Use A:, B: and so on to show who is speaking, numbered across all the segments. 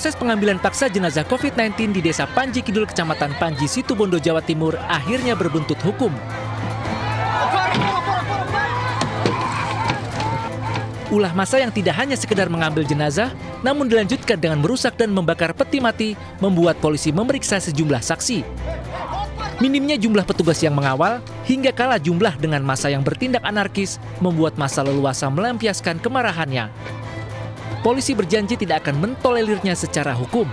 A: Proses pengambilan paksa jenazah COVID-19 di Desa Panji Kidul, Kecamatan Panji, Situbondo, Jawa Timur akhirnya berbuntut hukum. Ulah massa yang tidak hanya sekedar mengambil jenazah, namun dilanjutkan dengan merusak dan membakar peti mati, membuat polisi memeriksa sejumlah saksi. Minimnya jumlah petugas yang mengawal, hingga kalah jumlah dengan massa yang bertindak anarkis, membuat massa leluasa melampiaskan kemarahannya. Polisi berjanji tidak akan mentolelirnya secara hukum.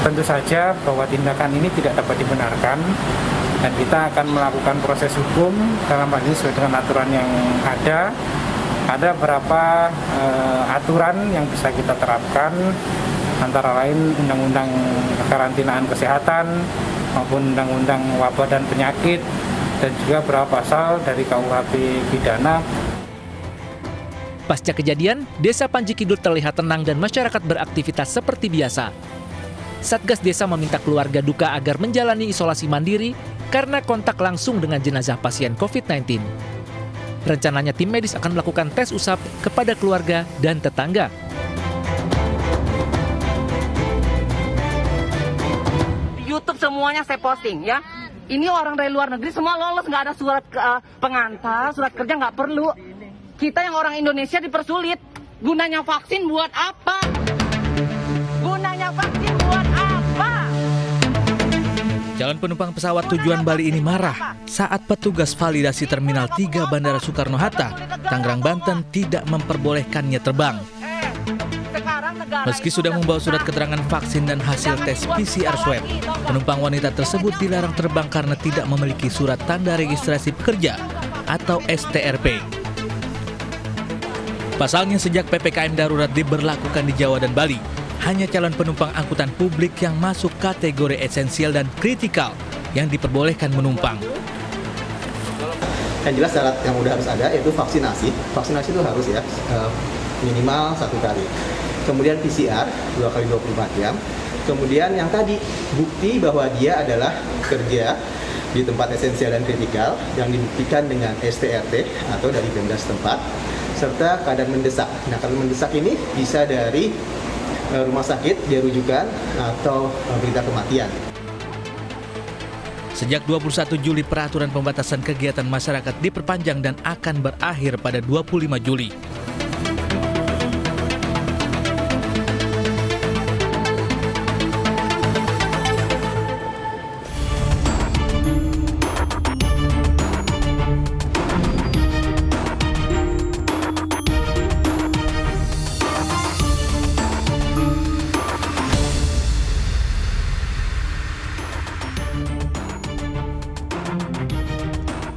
B: Tentu saja bahwa tindakan ini tidak dapat dibenarkan dan kita akan melakukan proses hukum dalam hal ini sesuai dengan aturan yang ada. Ada beberapa aturan yang bisa kita terapkan, antara lain Undang-Undang Karantinaan Kesehatan maupun Undang-Undang Wabah dan Penyakit dan juga beberapa pasal dari KUHP pidana.
A: Pasca kejadian, Desa Panji Kidul terlihat tenang dan masyarakat beraktivitas seperti biasa. Satgas Desa meminta keluarga duka agar menjalani isolasi mandiri karena kontak langsung dengan jenazah pasien COVID-19. Rencananya tim medis akan melakukan tes usap kepada keluarga dan tetangga.
C: Di YouTube semuanya saya posting ya. Ini orang dari luar negeri semua lolos, nggak ada surat pengantar, surat kerja nggak perlu. Kita yang orang Indonesia dipersulit. Gunanya vaksin buat apa? Gunanya vaksin buat apa?
A: Calon penumpang pesawat tujuan Bali ini marah saat petugas validasi Terminal 3 Bandara Soekarno-Hatta, Tangerang, Banten tidak memperbolehkannya terbang. Meski sudah membawa surat keterangan vaksin dan hasil tes PCR swab, penumpang wanita tersebut dilarang terbang karena tidak memiliki surat tanda registrasi pekerja atau STRP. Pasalnya sejak PPKM darurat diberlakukan di Jawa dan Bali, hanya calon penumpang angkutan publik yang masuk kategori esensial dan kritikal yang diperbolehkan menumpang.
D: Yang jelas syarat yang udah harus ada yaitu vaksinasi. Vaksinasi itu harus ya minimal 1 kali. Kemudian PCR 2 kali 24 jam. Kemudian yang tadi bukti bahwa dia adalah kerja di tempat esensial dan kritikal yang dibuktikan dengan STRT atau dari Pemda setempat, serta keadaan mendesak. Nah, keadaan mendesak ini bisa dari rumah sakit, dia rujukan, atau berita kematian.
A: Sejak 21 Juli, peraturan pembatasan kegiatan masyarakat diperpanjang dan akan berakhir pada 25 Juli.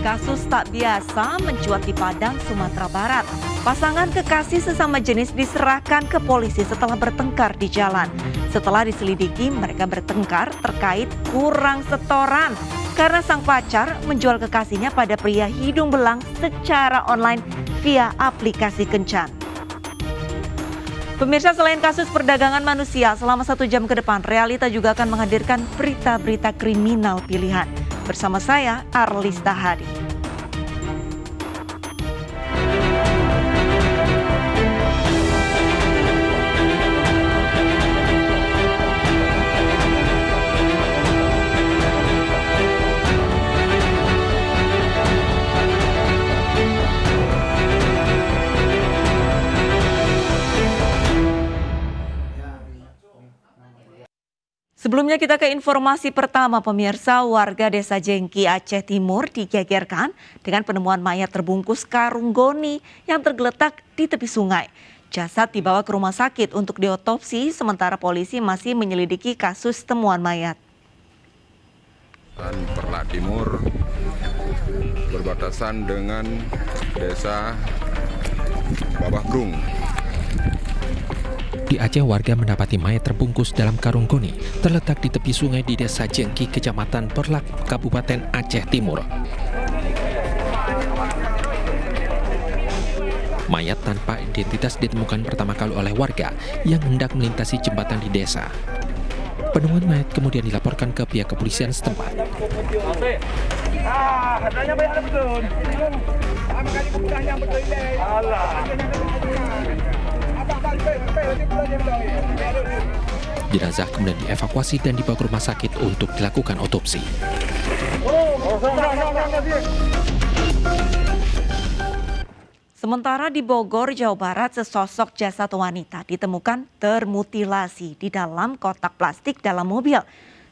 E: Kasus tak biasa mencuat di Padang, Sumatera Barat. Pasangan kekasih sesama jenis diserahkan ke polisi setelah bertengkar di jalan. Setelah diselidiki, mereka bertengkar terkait kurang setoran karena sang pacar menjual kekasihnya pada pria hidung belang secara online via aplikasi kencan. Pemirsa, selain kasus perdagangan manusia, selama 1 jam ke depan, Realita juga akan menghadirkan berita-berita kriminal pilihan. Bersama saya, Arlista Hadi. Sebelumnya kita ke informasi pertama, pemirsa. Warga Desa Jengki, Aceh Timur digegerkan dengan penemuan mayat terbungkus karung goni yang tergeletak di tepi sungai. Jasad dibawa ke rumah sakit untuk diotopsi, sementara polisi masih menyelidiki kasus temuan mayat.
F: Perlak Timur berbatasan dengan Desa Babah Brung.
G: Di Aceh, warga mendapati mayat terbungkus dalam karung goni terletak di tepi sungai di Desa Jengki, Kecamatan Perlak, Kabupaten Aceh Timur. Mayat tanpa identitas ditemukan pertama kali oleh warga yang hendak melintasi jembatan di desa. Penemuan mayat kemudian dilaporkan ke pihak kepolisian setempat. Jenazah kemudian dievakuasi dan dibawa ke rumah sakit untuk dilakukan otopsi.
E: Sementara di Bogor, Jawa Barat, sesosok jasad wanita ditemukan termutilasi di dalam kotak plastik dalam mobil.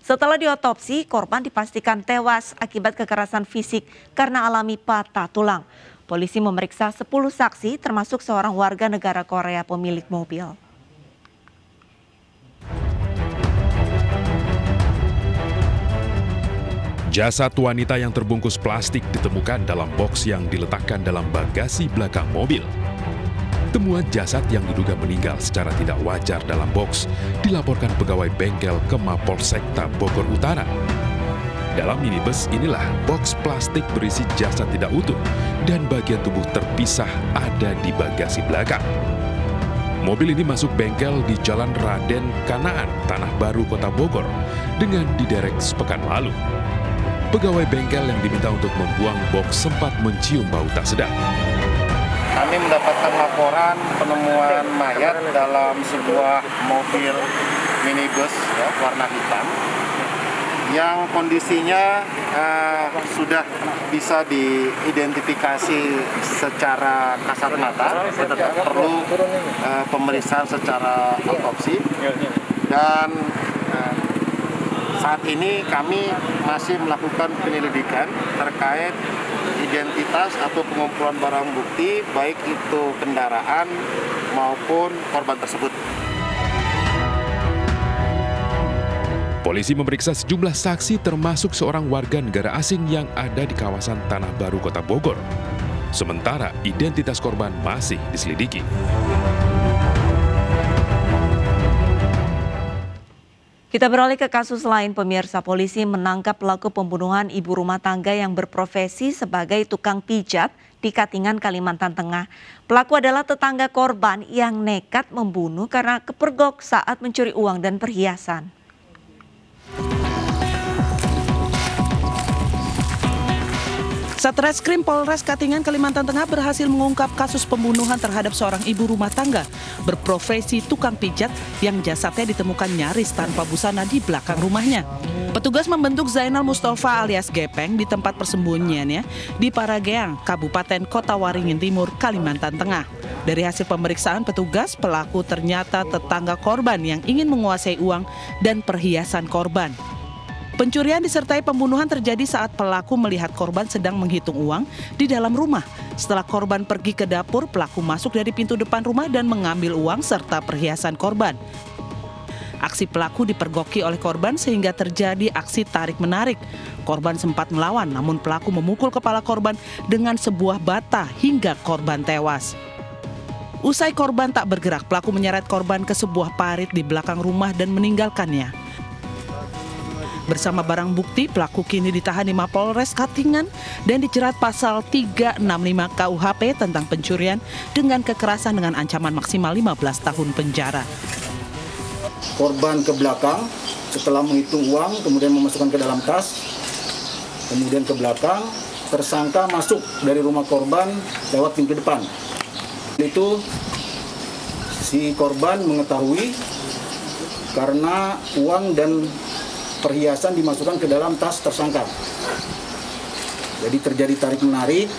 E: Setelah diotopsi, korban dipastikan tewas akibat kekerasan fisik karena alami patah tulang. Polisi memeriksa 10 saksi termasuk seorang warga negara Korea pemilik mobil.
H: Jasad wanita yang terbungkus plastik ditemukan dalam boks yang diletakkan dalam bagasi belakang mobil. Temuan jasad yang diduga meninggal secara tidak wajar dalam boks dilaporkan pegawai bengkel ke Mapolsekta Bogor Utara. Dalam minibus inilah boks plastik berisi jasad tidak utuh dan bagian tubuh terpisah ada di bagasi belakang. Mobil ini masuk bengkel di Jalan Raden Kanaan, Tanah Baru, Kota Bogor dengan diderek sepekan lalu. Pegawai bengkel yang diminta untuk membuang boks sempat mencium bau tak sedap.
B: Kami mendapatkan laporan penemuan mayat dalam sebuah mobil minibus ya, warna hitam yang kondisinya sudah bisa diidentifikasi secara kasat mata, perlu pemeriksaan secara otopsi dan saat ini kami masih melakukan penyelidikan terkait identitas atau pengumpulan barang bukti, baik itu kendaraan maupun korban tersebut.
H: Polisi memeriksa sejumlah saksi termasuk seorang warga negara asing yang ada di kawasan Tanah Baru, Kota Bogor. Sementara identitas korban masih diselidiki.
E: Kita beralih ke kasus lain, pemirsa. Polisi menangkap pelaku pembunuhan ibu rumah tangga yang berprofesi sebagai tukang pijat di Katingan, Kalimantan Tengah. Pelaku adalah tetangga korban yang nekat membunuh karena kepergok saat mencuri uang dan perhiasan.
I: Satreskrim Polres Katingan, Kalimantan Tengah berhasil mengungkap kasus pembunuhan terhadap seorang ibu rumah tangga berprofesi tukang pijat yang jasadnya ditemukan nyaris tanpa busana di belakang rumahnya. Petugas membentuk Zainal Mustafa alias Gepeng di tempat persembunyiannya di Parageang, Kabupaten Kota Waringin Timur, Kalimantan Tengah. Dari hasil pemeriksaan petugas, pelaku ternyata tetangga korban yang ingin menguasai uang dan perhiasan korban. Pencurian disertai pembunuhan terjadi saat pelaku melihat korban sedang menghitung uang di dalam rumah. Setelah korban pergi ke dapur, pelaku masuk dari pintu depan rumah dan mengambil uang serta perhiasan korban. Aksi pelaku dipergoki oleh korban sehingga terjadi aksi tarik-menarik. Korban sempat melawan, namun pelaku memukul kepala korban dengan sebuah bata hingga korban tewas. Usai korban tak bergerak, pelaku menyeret korban ke sebuah parit di belakang rumah dan meninggalkannya. Bersama barang bukti, pelaku kini ditahan di Mapolres Katingan dan dijerat pasal 365 KUHP tentang pencurian dengan kekerasan dengan ancaman maksimal 15 tahun penjara.
J: Korban ke belakang, setelah menghitung uang, kemudian memasukkan ke dalam tas, kemudian ke belakang, tersangka masuk dari rumah korban lewat pintu depan. Itu si korban mengetahui karena uang dan perhiasan dimasukkan ke dalam tas tersangka. Jadi terjadi tarik-menarik,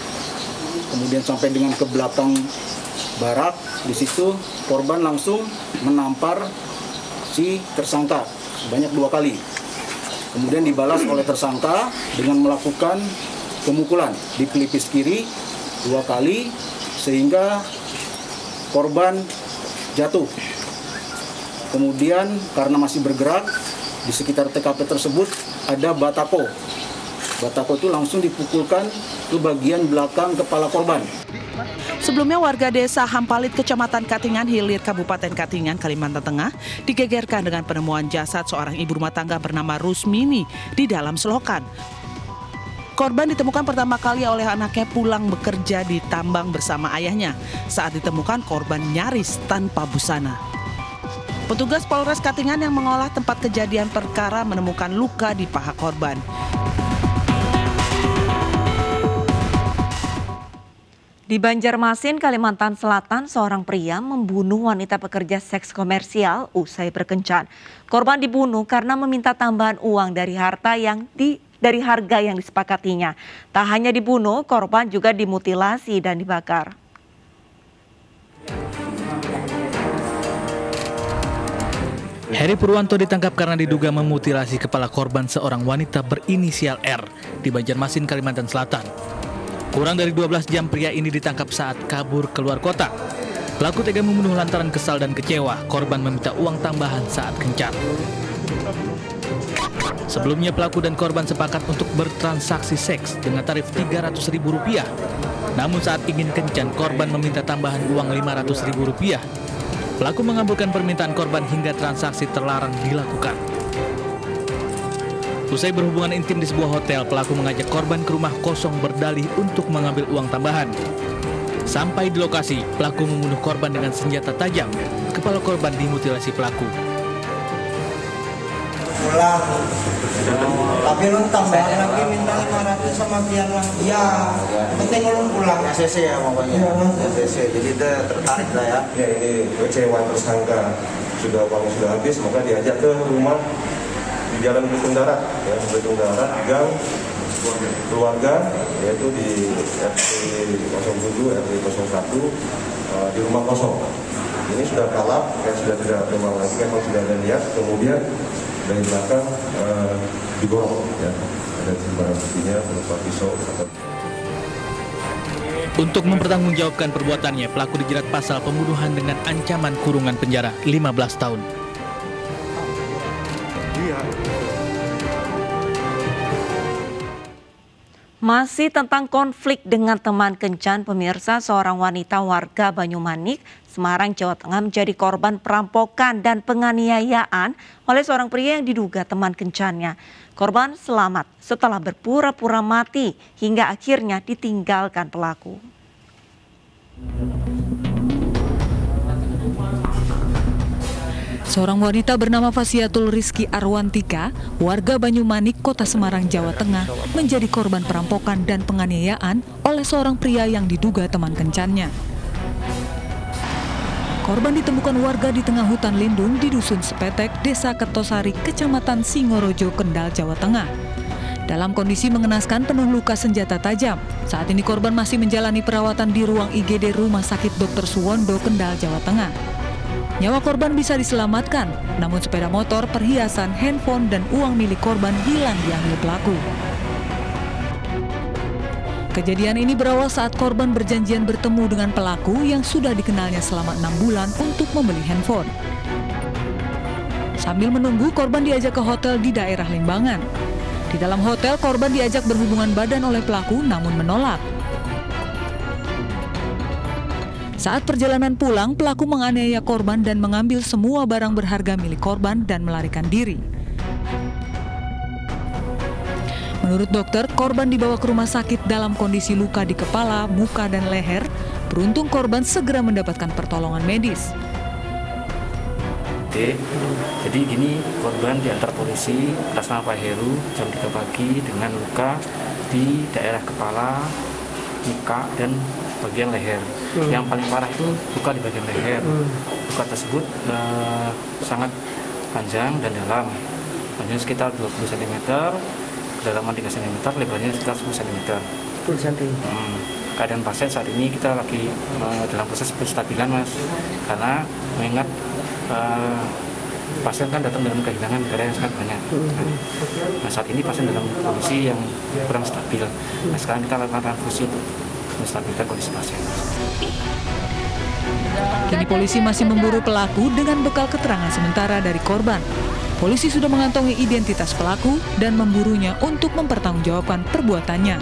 J: kemudian sampai dengan ke belakang barak. Di situ korban langsung menampar si tersangka sebanyak 2 kali. Kemudian dibalas oleh tersangka dengan melakukan pemukulan di pelipis kiri 2 kali sehingga korban jatuh. Kemudian karena masih bergerak, di sekitar TKP tersebut ada batako. Batako itu langsung dipukulkan ke bagian belakang kepala korban.
I: Sebelumnya warga desa Hampalit, Kecamatan Katingan Hilir, Kabupaten Katingan, Kalimantan Tengah digegerkan dengan penemuan jasad seorang ibu rumah tangga bernama Rusmini di dalam selokan. Korban ditemukan pertama kali oleh anaknya pulang bekerja di tambang bersama ayahnya. Saat ditemukan, korban nyaris tanpa busana. Petugas Polres Katingan yang mengolah tempat kejadian perkara menemukan luka di paha korban.
E: Di Banjarmasin, Kalimantan Selatan, seorang pria membunuh wanita pekerja seks komersial usai berkencan. Korban dibunuh karena meminta tambahan uang dari harga yang disepakatinya. Tak hanya dibunuh, korban juga dimutilasi dan dibakar.
A: Heri Purwanto ditangkap karena diduga memutilasi kepala korban, seorang wanita berinisial R di Banjarmasin, Kalimantan Selatan. Kurang dari 12 jam pria ini ditangkap saat kabur keluar kota. Pelaku tega membunuh lantaran kesal dan kecewa. Korban meminta uang tambahan saat kencan. Sebelumnya pelaku dan korban sepakat untuk bertransaksi seks dengan tarif Rp300.000. Namun saat ingin kencan, korban meminta tambahan uang Rp500.000. Pelaku mengabulkan permintaan korban hingga transaksi terlarang dilakukan. Usai berhubungan intim di sebuah hotel, pelaku mengajak korban ke rumah kosong berdalih untuk mengambil uang tambahan. Sampai di lokasi, pelaku membunuh korban dengan senjata tajam. Kepala korban dimutilasi pelaku.
K: Pulang, tapi lu tambahan lagi minta 500 sama pian lagi. Ya, penting lu pulang.
L: ACC ya pokoknya. ACC, jadi dia tertarik lah ya.
M: Ya ini kecewa tersangka, uangnya sudah habis, maka diajak ke rumah di Jalan Belitung Darat, ya, Belitung Darat, gang keluarga, yaitu di RT 07, RT 01, di rumah kosong. Ini sudah kalap, sudah tidak memang lagi, memang sudah ada niat, kemudian dari belakang digorok, ya, ada barang buktinya berupa pisau.
A: Untuk mempertanggungjawabkan perbuatannya, pelaku dijerat pasal pembunuhan dengan ancaman kurungan penjara 15 tahun.
E: Masih tentang konflik dengan teman kencan, pemirsa, seorang wanita warga Banyumanik, Semarang, Jawa Tengah menjadi korban perampokan dan penganiayaan oleh seorang pria yang diduga teman kencannya. Korban selamat setelah berpura-pura mati hingga akhirnya ditinggalkan pelaku.
N: Seorang wanita bernama Fasiatul Rizky Arwantika, warga Banyumanik, Kota Semarang, Jawa Tengah, menjadi korban perampokan dan penganiayaan oleh seorang pria yang diduga teman kencannya. Korban ditemukan warga di tengah hutan lindung di Dusun Sepetek, Desa Kertosari, Kecamatan Singorojo, Kendal, Jawa Tengah. Dalam kondisi mengenaskan penuh luka senjata tajam. Saat ini korban masih menjalani perawatan di ruang IGD Rumah Sakit Dr. Suwondo, Kendal, Jawa Tengah. Nyawa korban bisa diselamatkan, namun sepeda motor, perhiasan, handphone, dan uang milik korban hilang diambil pelaku. Kejadian ini berawal saat korban berjanjian bertemu dengan pelaku yang sudah dikenalnya selama 6 bulan untuk membeli handphone. Sambil menunggu, korban diajak ke hotel di daerah Limbangan. Di dalam hotel, korban diajak berhubungan badan oleh pelaku namun menolak. Saat perjalanan pulang, pelaku menganiaya korban dan mengambil semua barang berharga milik korban dan melarikan diri. Menurut dokter, korban dibawa ke rumah sakit dalam kondisi luka di kepala, muka, dan leher. Beruntung korban segera mendapatkan pertolongan medis.
B: Jadi gini, korban diantar polisi atas nama Pak Heru jam 3 pagi dengan luka di daerah kepala, muka, dan bagian leher. Yang paling parah itu luka di bagian leher. Luka tersebut sangat panjang dan dalam, panjangnya sekitar 20 cm, kedalaman 3 cm, lebarnya sekitar 10 cm. Keadaan pasien saat ini kita lagi dalam proses penstabilan, Mas, karena mengingat pasien kan datang dengan kehilangan darah yang sangat banyak. Nah, saat ini pasien dalam kondisi yang kurang stabil. Nah, sekarang kita lakukan transfusi untuk menstabilkan kondisi pasien.
N: Kini polisi masih memburu pelaku dengan bekal keterangan sementara dari korban. Polisi sudah mengantongi identitas pelaku dan memburunya untuk mempertanggungjawabkan perbuatannya.